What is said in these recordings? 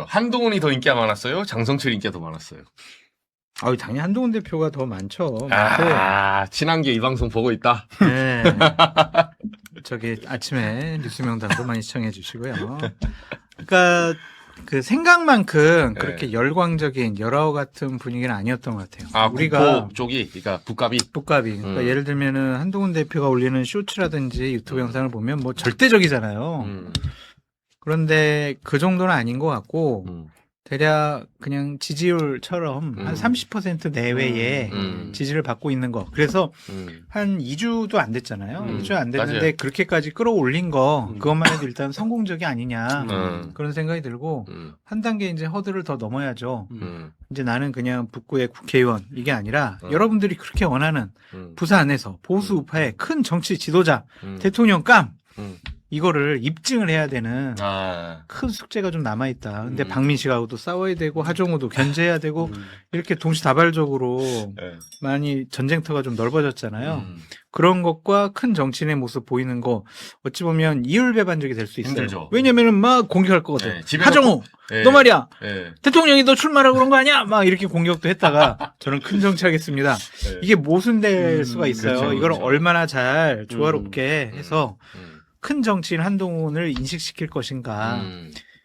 한동훈이 더 인기가 많았어요? 장성철 인기가 더 많았어요? 당연히 한동훈 대표가 더 많죠. 친한계 이 방송 보고 있다. 네. 저기 아침에 뉴스명단도 많이 시청해 주시고요. 그러니까 그 생각만큼 그렇게 열광적인 열화와 같은 분위기는 아니었던 것 같아요. 우리가 국보 쪽이, 그러니까 북갑이. 그러니까 예를 들면은 한동훈 대표가 올리는 쇼츠라든지 유튜브 영상을 보면 뭐 절대적이잖아요. 그런데 그 정도는 아닌 것 같고 대략 그냥 지지율처럼 한 30% 내외의 지지를 받고 있는 거. 그래서 한 2주도 안 됐잖아요. 2주 안 됐는데 맞아요. 그렇게까지 끌어올린 거 그것만 해도 일단 성공적이 아니냐 그런 생각이 들고 한 단계 이제 허들을 더 넘어야죠. 이제 나는 그냥 북구의 국회의원 이게 아니라 여러분들이 그렇게 원하는 부산에서 보수 우파의 큰 정치 지도자 대통령감 이거를 입증을 해야 되는 큰 숙제가 좀 남아있다. 근데 박민식하고도 싸워야 되고 하정우도 견제해야 되고 이렇게 동시다발적으로 많이 전쟁터가 좀 넓어졌잖아요. 그런 것과 큰 정치인의 모습 보이는 거 어찌 보면 이율배반적이 될 수 있어요. 힘들죠. 왜냐면은 막 공격할 거거든. 집에 하정우 놓고, 너 말이야 예. 대통령이 너 출마하라고 그런 거 아니야? 막 이렇게 공격도 했다가 저는 큰 정치하겠습니다. 이게 모순될 수가 있어요. 그렇죠, 이걸 그렇죠. 얼마나 잘 조화롭게 해서 큰 정치인 한동훈을 인식시킬 것인가.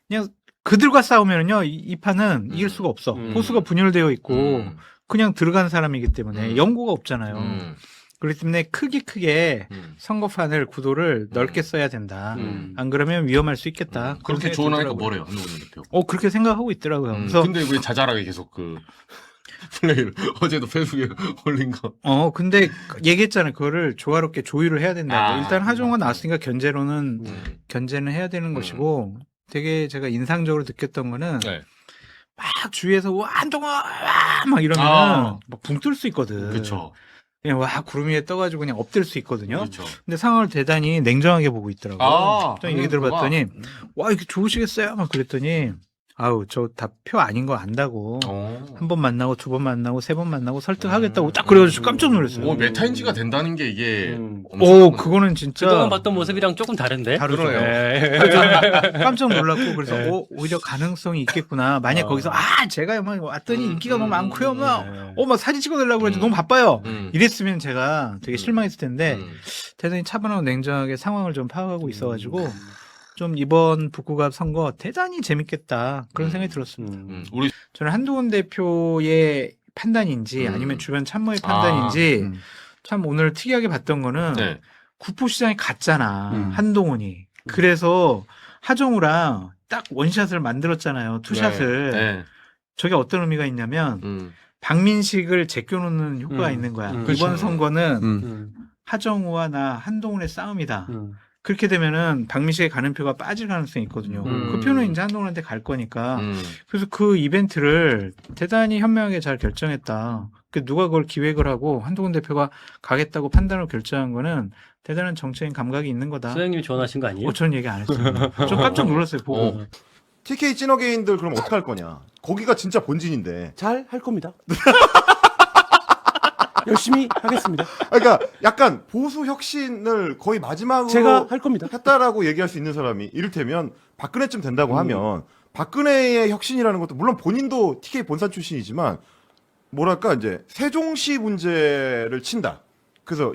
그냥 그들과 싸우면은요, 이 판은 이길 수가 없어. 보수가 분열되어 있고, 그냥 들어간 사람이기 때문에 연고가 없잖아요. 그렇기 때문에 크게 선거판을 구도를 넓게 써야 된다. 안 그러면 위험할 수 있겠다. 그렇게 조언하니까 뭐래요, 한동훈 대표? 그렇게 생각하고 있더라고요. 그래서 근데 왜 자잘하게 계속 플레이를 어제도 페이스북에 올린 거. 근데 얘기했잖아요. 그거를 조화롭게 조율을 해야 된다고. 일단 하정우가 나왔으니까 견제는 해야 되는 것이고 되게 제가 인상적으로 느꼈던 거는 막 주위에서 와 한동훈 막 이러면 막 붕 뜰 수 있거든. 그렇죠. 그냥 와 구름 위에 떠가지고 그냥 엎드릴 수 있거든요. 그렇죠. 근데 상황을 대단히 냉정하게 보고 있더라고요. 좀 얘기 들어봤더니 그거구나. 와 이렇게 좋으시겠어요? 막 그랬더니 아우 저 다 표 아닌 거 안다고. 한 번 만나고 두 번 만나고 세 번 만나고 설득하겠다고 딱 그래가지고 깜짝 놀랐어요. 메타인지가 된다는 게 이게. 그거는 진짜 그동안 봤던 모습이랑 조금 다른데. 다르죠. 그러네요. 저는 깜짝 놀랐고 그래서 오히려 가능성이 있겠구나. 만약 거기서 제가 막 왔더니 인기가 너무 많고요. 막 사진 찍어달라고 그랬는데 너무 바빠요. 이랬으면 제가 되게 실망했을 텐데 대단히 차분하고 냉정하게 상황을 좀 파악하고 있어가지고 좀 이번 북구갑 선거 대단히 재밌겠다 그런 생각이 들었습니다. 저는 한동훈 대표의 판단인지 아니면 주변 참모의 판단인지 참 오늘 특이하게 봤던 거는 구포시장이 갔잖아 한동훈이. 그래서 하정우랑 딱 원샷을 만들었잖아요. 투샷을. 저게 어떤 의미가 있냐면 박민식을 제껴놓는 효과가 있는 거야. 이번 선거는 하정우와 나 한동훈의 싸움이다. 그렇게 되면은 박민식에 가는 표가 빠질 가능성이 있거든요. 그 표는 이제 한동훈한테 갈 거니까. 그래서 그 이벤트를 대단히 현명하게 잘 결정했다. 누가 그걸 기획을 하고 한동훈 대표가 가겠다고 판단을 결정한 거는 대단한 정치인 감각이 있는 거다. 소장님이 조언하신 거 아니에요? 저는 얘기 안 했어요. 좀 깜짝 놀랐어요, 보고. TK 찐어게인들 그럼 어떻게 할 거냐? 거기가 진짜 본진인데. 잘 할 겁니다. 열심히 하겠습니다. 그러니까 약간 보수 혁신을 거의 마지막으로 제가 할 겁니다. 했다라고 얘기할 수 있는 사람이 이를테면 박근혜쯤 된다고 하면 박근혜의 혁신이라는 것도 물론 본인도 TK 본산 출신이지만 뭐랄까 이제 세종시 문제를 친다. 그래서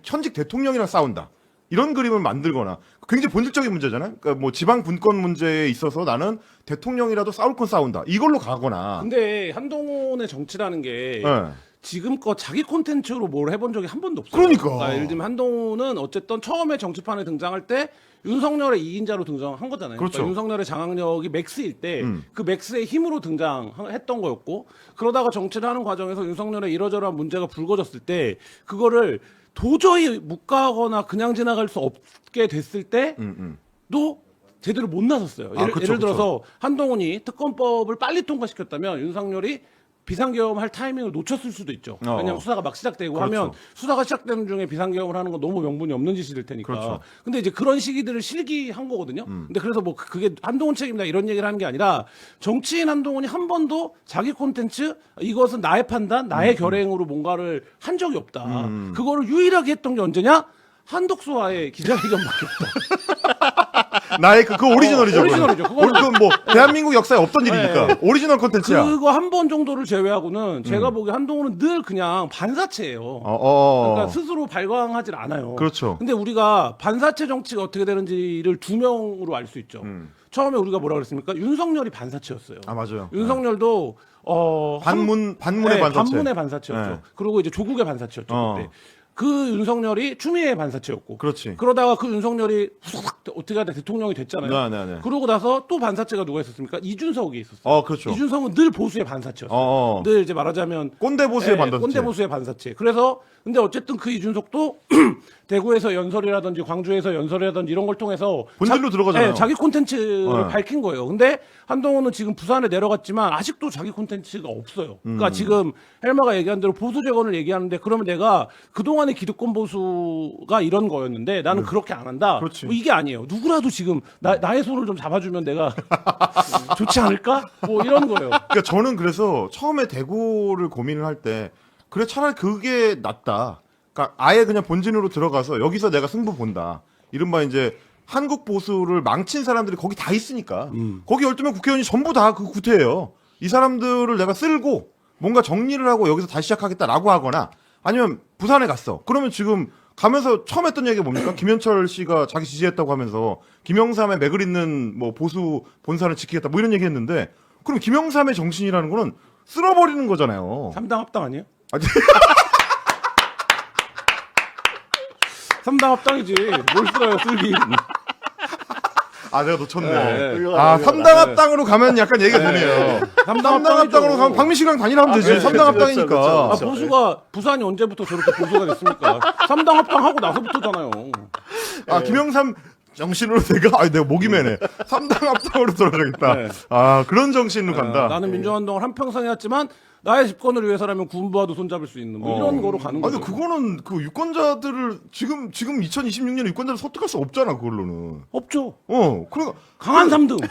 현직 대통령이랑 싸운다. 이런 그림을 만들거나 굉장히 본질적인 문제잖아요. 그러니까 뭐 지방 분권 문제에 있어서 나는 대통령이라도 싸울 건 싸운다. 이걸로 가거나. 근데 한동훈의 정치라는 게 네. 지금껏 자기 콘텐츠로 뭘 해본 적이 한 번도 없어요. 그러니까. 예를 들면 한동훈은 어쨌든 처음에 정치판에 등장할 때 윤석열의 2인자로 등장한 거잖아요. 그렇죠. 그러니까 윤석열의 장악력이 맥스일 때 그 맥스의 힘으로 등장했던 거였고 그러다가 정치를 하는 과정에서 윤석열의 이러저러한 문제가 불거졌을 때 그거를 도저히 못 가거나 그냥 지나갈 수 없게 됐을 때도 제대로 못 나섰어요. 예를 들어서 한동훈이 특검법을 빨리 통과시켰다면 윤석열이 비상계엄 할 타이밍을 놓쳤을 수도 있죠. 왜냐하면 수사가 막 시작되고 그렇죠. 하면 수사가 시작되는 중에 비상계엄을 하는 건 너무 명분이 없는 짓이 될 테니까. 그렇죠. 근데 이제 그런 시기들을 실기한 거거든요. 근데 그래서 뭐 그게 한동훈 책임이다 이런 얘기를 하는 게 아니라 정치인 한동훈이 한 번도 자기 콘텐츠 이것은 나의 판단, 나의 결행으로 뭔가를 한 적이 없다. 그거를 유일하게 했던 게 언제냐? 한독수와의 기자회견밖에 없다. 나의 그 오리지널이죠. 오리지널이죠. 그거는 뭐 대한민국 역사에 없던 일이니까 네. 오리지널 콘텐츠야. 그거 한 번 정도를 제외하고는 제가 보기에 한동훈은 늘 그냥 반사체예요. 그러니까 스스로 발광하질 않아요. 그렇죠. 근데 우리가 반사체 정치가 어떻게 되는지를 두 명으로 알 수 있죠. 처음에 우리가 뭐라 그랬습니까? 윤석열이 반사체였어요. 아 맞아요. 윤석열도 반문의 네, 반사체. 반문의 반사체였죠. 네. 그리고 이제 조국의 반사체였죠. 그때. 그 윤석열이 추미애의 반사체였고. 그렇지. 그러다가 그 윤석열이 후딱 어떻게 하다 대통령이 됐잖아요. 네. 그러고 나서 또 반사체가 누가 있었습니까? 이준석이 있었어요. 그렇죠. 이준석은 늘 보수의 반사체였어요. 늘 이제 말하자면 꼰대 보수의 반사체. 꼰대 보수의 반사체. 그래서 근데 어쨌든 그 이준석도 대구에서 연설이라든지 광주에서 연설이라든지 이런 걸 통해서 본질로 들어가잖아요. 네, 자기 콘텐츠를 밝힌 거예요. 근데 한동훈은 지금 부산에 내려갔지만 아직도 자기 콘텐츠가 없어요. 그러니까 지금 헬마가 얘기한 대로 보수 재건을 얘기하는데 그러면 내가 그동안의 기득권 보수가 이런 거였는데 나는 그렇게 안 한다. 그렇지. 뭐 이게 아니에요. 누구라도 지금 나의 손을 좀 잡아주면 내가 좋지 않을까? 뭐 이런 거예요. 그러니까 저는 그래서 처음에 대구를 고민을 할 때 그래 차라리 그게 낫다. 그러니까 아예 그냥 본진으로 들어가서 여기서 내가 승부 본다. 이른바 이제 한국 보수를 망친 사람들이 거기 다 있으니까 거기 12명 국회의원이 전부 다 그 구태예요. 이 사람들을 내가 쓸고 뭔가 정리를 하고 여기서 다시 시작하겠다라고 하거나 아니면 부산에 갔어. 그러면 지금 가면서 처음 했던 얘기가 뭡니까? 김현철 씨가 자기 지지했다고 하면서 김영삼의 맥을 잇는 뭐 보수 본사를 지키겠다 뭐 이런 얘기 했는데 그럼 김영삼의 정신이라는 거는 쓸어버리는 거잖아요. 3당 합당 아니에요? 아니, 3당 합당이지. 뭘 쓸어요, 쓸기. 내가 놓쳤네. 네. 3당 합당으로 가면 약간 얘기가 되네요. 3당 합당으로 가면 박민식이랑 단일하면 되지. 3당 합당이니까. 보수가, 부산이 언제부터 저렇게 보수가 됐습니까? 3당 합당하고 나서부터잖아요. 김영삼 정신으로 내가 목이 매네. 3당 합당으로 돌아가겠다. 네. 그런 정신으로 간다. 나는 민주화운동을 한평생 해왔지만 나의 집권을 위해서라면 군부와도 손잡을 수 있는 뭐 이런 거로 가는 거죠. 아니 그거는 그 유권자들을 지금 2026년 유권자를 설득할 수 없잖아 그걸로는. 없죠. 그러니까 강한 3등.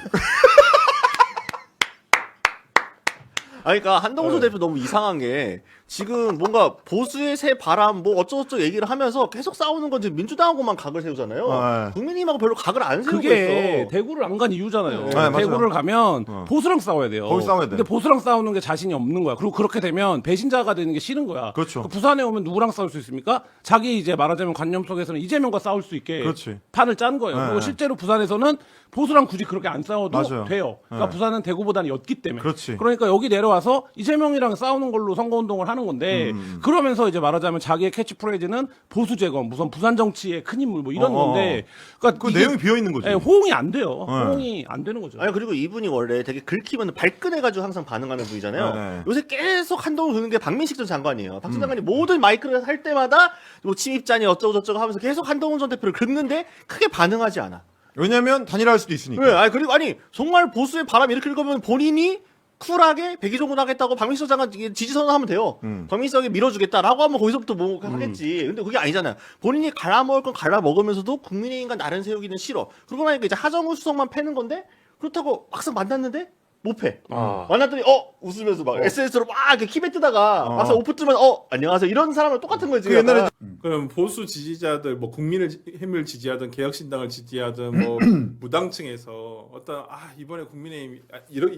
그러니까 한동훈 대표 너무 이상한 게 지금 뭔가 보수의 새 바람 뭐 어쩌고저쩌고 얘기를 하면서 계속 싸우는 건지 민주당하고만 각을 세우잖아요. 국민의힘하고 별로 각을 안 세우고 그게 있어. 대구를 안 간 이유잖아요. 맞아요. 대구를 가면 보수랑 싸워야 돼요. 거기 싸워야 돼. 근데 보수랑 싸우는 게 자신이 없는 거야. 그리고 그렇게 되면 배신자가 되는 게 싫은 거야. 그렇죠. 부산에 오면 누구랑 싸울 수 있습니까? 자기 이제 말하자면 관념 속에서는 이재명과 싸울 수 있게 그렇지. 판을 짠 거예요. 그리고 실제로 부산에서는 보수랑 굳이 그렇게 안 싸워도 맞아요. 돼요. 그러니까 부산은 대구보다는 였기 때문에. 그렇지. 그러니까 여기 내려와서 이재명이랑 싸우는 걸로 선거운동을 하는 건데 그러면서 이제 말하자면 자기의 캐치프레이즈는 보수 재건, 무슨 부산 정치의 큰 인물 뭐 이런 건데 그러니까 그 내용이 비어 있는 거지. 호응이 안 돼요. 호응이 안 되는 거죠. 그리고 이분이 원래 되게 긁히면 발끈해가지고 항상 반응하는 분이잖아요. 네. 요새 계속 한동훈 도는 게 박민식 전 장관이에요. 박 전 장관이 모든 마이크를 할 때마다 뭐 침입자니 어쩌고저쩌고 하면서 계속 한동훈 전 대표를 긁는데 크게 반응하지 않아. 왜냐면 단일화할 수도 있으니까. 네, 그리고 정말 보수의 바람 이렇게 긁으면 본인이 쿨하게 백의종군 하겠다고 박민식 장관 지지선언하면 돼요. 박민식에게 밀어주겠다라고 하면 거기서부터 뭐 하겠지. 근데 그게 아니잖아요. 본인이 갈아먹을 건 갈아먹으면서도 국민의힘과 나름 세우기는 싫어. 그러고 나니까 이제 하정우 수석만 패는 건데 그렇다고 막상 만났는데 못 패. 만났더니 웃으면서 막 SNS로 막 이렇게 키베 뜨다가 막상 오프 뜨면 안녕하세요 이런 사람은 똑같은 거지. 그 옛날에 그럼 보수 지지자들 뭐 국민의힘을 지지하든 개혁신당을 지지하든 뭐 무당층에서 어떤 이번에 국민의힘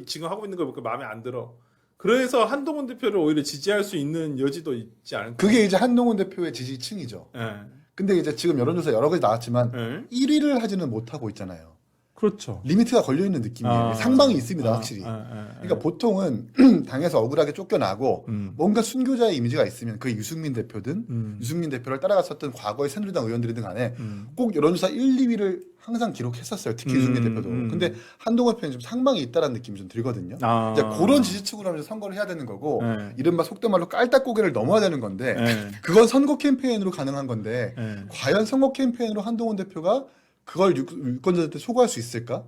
지금 하고 있는 걸 보니까 마음에 안 들어. 그래서 한동훈 대표를 오히려 지지할 수 있는 여지도 있지 않을까? 그게 이제 한동훈 대표의 지지층이죠. 예. 근데 이제 지금 여론조사 여러 가지 나왔지만 예. 1위를 하지는 못하고 있잖아요. 그렇죠. 리미트가 걸려있는 느낌이에요. 상방이 있습니다, 확실히. 그러니까 보통은 당에서 억울하게 쫓겨나고 뭔가 순교자의 이미지가 있으면 그게 유승민 대표든 유승민 대표를 따라갔었던 과거의 새누리당 의원들이든 간에 꼭 여론조사 1, 2위를 항상 기록했었어요. 특히 유승민 대표도. 근데 한동훈 대표는 좀 상방이 있다는 느낌이 좀 들거든요. 이제 그런 지지층으로 하면서 선거를 해야 되는 거고 이른바 속된 말로 깔딱고개를 넘어야 되는 건데 그건 선거 캠페인으로 가능한 건데 과연 선거 캠페인으로 한동훈 대표가 그걸 유권자들한테 소구할 수 있을까?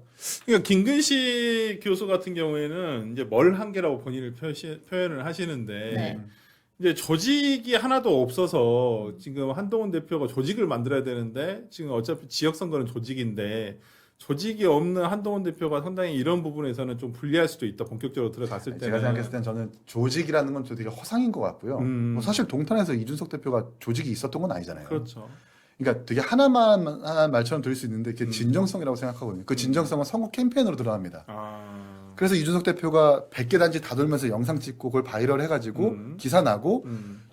그러니까 김근식 교수 같은 경우에는 이제 뭘 한계라고 본인을 표현을 하시는데 이제 조직이 하나도 없어서 지금 한동훈 대표가 조직을 만들어야 되는데 지금 어차피 지역 선거는 조직인데 조직이 없는 한동훈 대표가 상당히 이런 부분에서는 좀 불리할 수도 있다. 본격적으로 들어갔을 때는. 제가 생각했을 땐 저는 조직이라는 건 되게 허상인 것 같고요. 뭐 사실 동탄에서 이준석 대표가 조직이 있었던 건 아니잖아요. 그렇죠. 그러니까 되게 하나만 말처럼 들릴 수 있는데 그게 진정성이라고 생각하거든요. 그 진정성은 선거 캠페인으로 들어갑니다. 그래서 이준석 대표가 100개 단지 다 돌면서 영상 찍고 그걸 바이럴 해가지고 기사 나고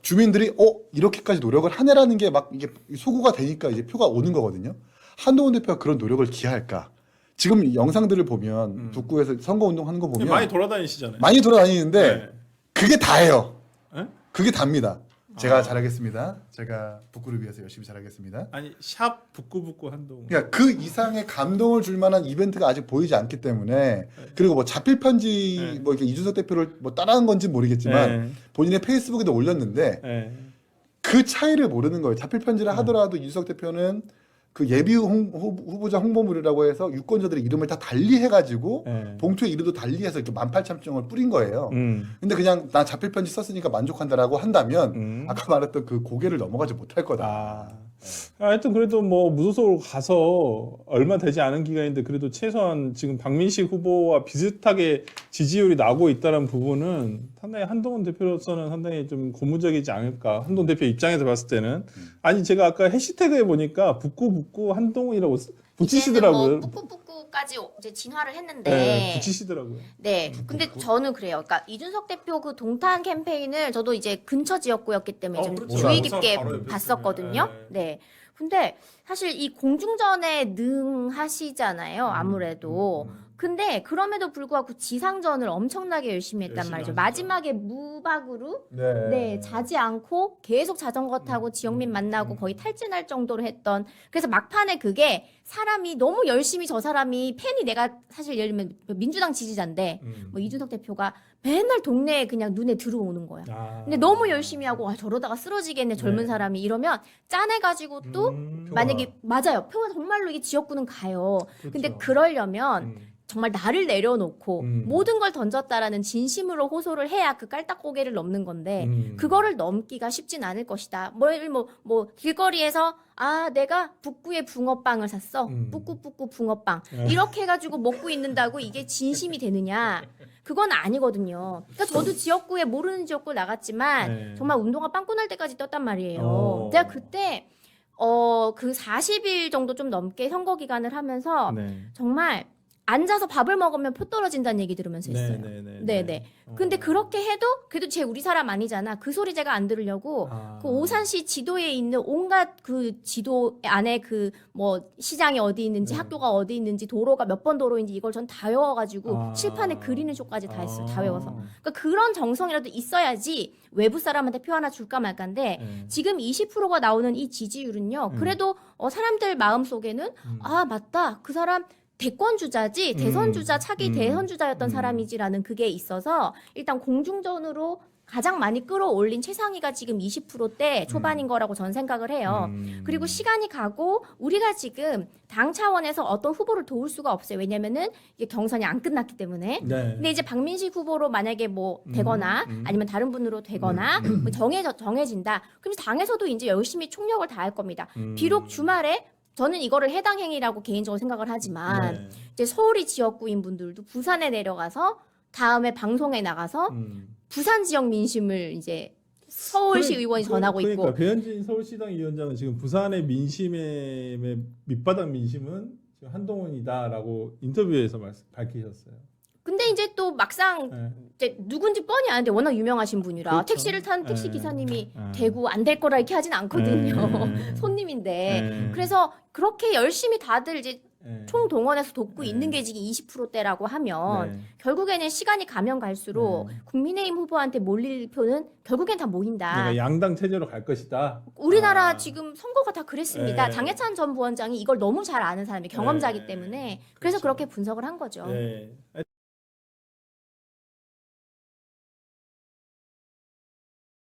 주민들이 이렇게까지 노력을 하네라는 게 막 이게 소구가 되니까 이제 표가 오는 거거든요. 한동훈 대표가 그런 노력을 기하할까? 지금 영상들을 보면 북구에서 선거 운동하는 거 보면 많이 돌아다니시잖아요. 많이 돌아다니는데 네. 그게 다예요. 에? 그게 답니다. 제가 잘하겠습니다. 제가 북구를 위해서 열심히 잘하겠습니다. 아니 샵 북구북구 한동. 그러니까 그 이상의 감동을 줄 만한 이벤트가 아직 보이지 않기 때문에 그리고 뭐 자필 편지 뭐 이렇게 이준석 대표를 뭐 따라한 건지 모르겠지만 본인의 페이스북에도 올렸는데 그 차이를 모르는 거예요. 자필 편지를 하더라도 이준석 대표는 그 예비 후보자 홍보물이라고 해서 유권자들의 이름을 다 달리 해가지고 봉투에 이름도 달리해서 이렇게 18,000장을 뿌린 거예요. 근데 그냥 나 자필 편지 썼으니까 만족한다라고 한다면 아까 말했던 그 고개를 넘어가지 못할 거다. 하여튼 그래도 뭐 무소속으로 가서 얼마 되지 않은 기간인데 그래도 최소한 지금 박민식 후보와 비슷하게 지지율이 나고 있다는 부분은 상당히 한동훈 대표로서는 상당히 좀 고무적이지 않을까. 한동훈 대표 입장에서 봤을 때는. 아니 제가 아까 해시태그에 보니까 북구 한동훈이라고 붙이시더라고요. 뭐 뿌꾸뿌꾸까지 이제 진화를 했는데. 네, 붙이시더라고요. 네. 근데 저는 그래요. 그러니까 이준석 대표 그 동탄 캠페인을 저도 이제 근처 지역구였기 때문에 이제 그렇죠. 주의 부산 깊게 바로 옆에 봤었거든요. 네. 근데 사실 이 공중전에 능하시잖아요. 아무래도. 근데 그럼에도 불구하고 지상전을 엄청나게 열심히 했단 말이죠. 마지막에 무박으로 네, 자지 않고 계속 자전거 타고 지역민 만나고 거의 탈진할 정도로 했던. 그래서 막판에 그게 사람이 너무 열심히 저 사람이 팬이 내가 사실 예를 들면 민주당 지지자인데 뭐 이준석 대표가 맨날 동네에 그냥 눈에 들어오는 거야. 근데 너무 열심히 하고 저러다가 쓰러지겠네 젊은 사람이 이러면 짠해가지고 또 만약에 맞아요. 표가 정말로 이게 지역구는 가요. 근데 그러려면 정말 나를 내려놓고 모든 걸 던졌다라는 진심으로 호소를 해야 그 깔딱고개를 넘는 건데 그거를 넘기가 쉽진 않을 것이다. 뭐 길거리에서 내가 북구에 붕어빵을 샀어. 뿌꾸뿌꾸 붕어빵. 이렇게 해가지고 먹고 있는다고 이게 진심이 되느냐. 그건 아니거든요. 그러니까 저도 지역구에 모르는 지역구 나갔지만 정말 운동화 빵꾸 날 때까지 떴단 말이에요. 제가 그때 그 40일 정도 좀 넘게 선거 기간을 하면서 정말 앉아서 밥을 먹으면 표 떨어진다는 얘기 들으면서 했어요. 네네. 근데 그렇게 해도 그래도 쟤 우리 사람 아니잖아. 그 소리 제가 안 들으려고 그 오산시 지도에 있는 온갖 그 지도 안에 그 뭐 시장이 어디 있는지 학교가 어디 있는지 도로가 몇 번 도로인지 이걸 전 다 외워가지고 칠판에 그리는 쇼까지 다 했어요. 다 외워서. 그러니까 그런 정성이라도 있어야지 외부 사람한테 표 하나 줄까 말까인데 지금 20%가 나오는 이 지지율은요. 그래도 사람들 마음속에는 맞다. 그 사람 대권 주자지 대선 주자 차기 대선 주자였던 사람이지라는 그게 있어서 일단 공중전으로 가장 많이 끌어올린 최상위가 지금 20%대 초반인 거라고 저는 생각을 해요. 그리고 시간이 가고 우리가 지금 당 차원에서 어떤 후보를 도울 수가 없어요. 왜냐면은 이게 경선이 안 끝났기 때문에. 근데 이제 박민식 후보로 만약에 뭐 되거나 아니면 다른 분으로 되거나 뭐 정해진다. 그럼 당에서도 이제 열심히 총력을 다할 겁니다. 비록 주말에 저는 이거를 해당 행위라고 개인적으로 생각을 하지만 이제 서울이 지역구인 분들도 부산에 내려가서 다음에 방송에 나가서 부산 지역 민심을 이제 서울시 의원이 전하고 있고. 그러니까 배현진 서울시당 위원장은 지금 부산의 민심의 밑바닥 민심은 지금 한동훈이다라고 인터뷰에서 밝히셨어요. 근데 이제 또 막상 이제 누군지 뻔히 아는데 워낙 유명하신 분이라 그렇죠. 택시를 탄 택시 기사님이 되고 안 될 거라 이렇게 하진 않거든요. 손님인데. 그래서 그렇게 열심히 다들 이제 총동원해서 돕고 있는 게 지금 20%대라고 하면 결국에는 시간이 가면 갈수록 국민의힘 후보한테 몰릴 표는 결국엔 다 모인다. 그러니까 양당 체제로 갈 것이다. 우리나라 지금 선거가 다 그랬습니다. 장해찬 전 부원장이 이걸 너무 잘 아는 사람이 경험자이기 때문에 그래서 그렇죠. 그렇게 분석을 한 거죠.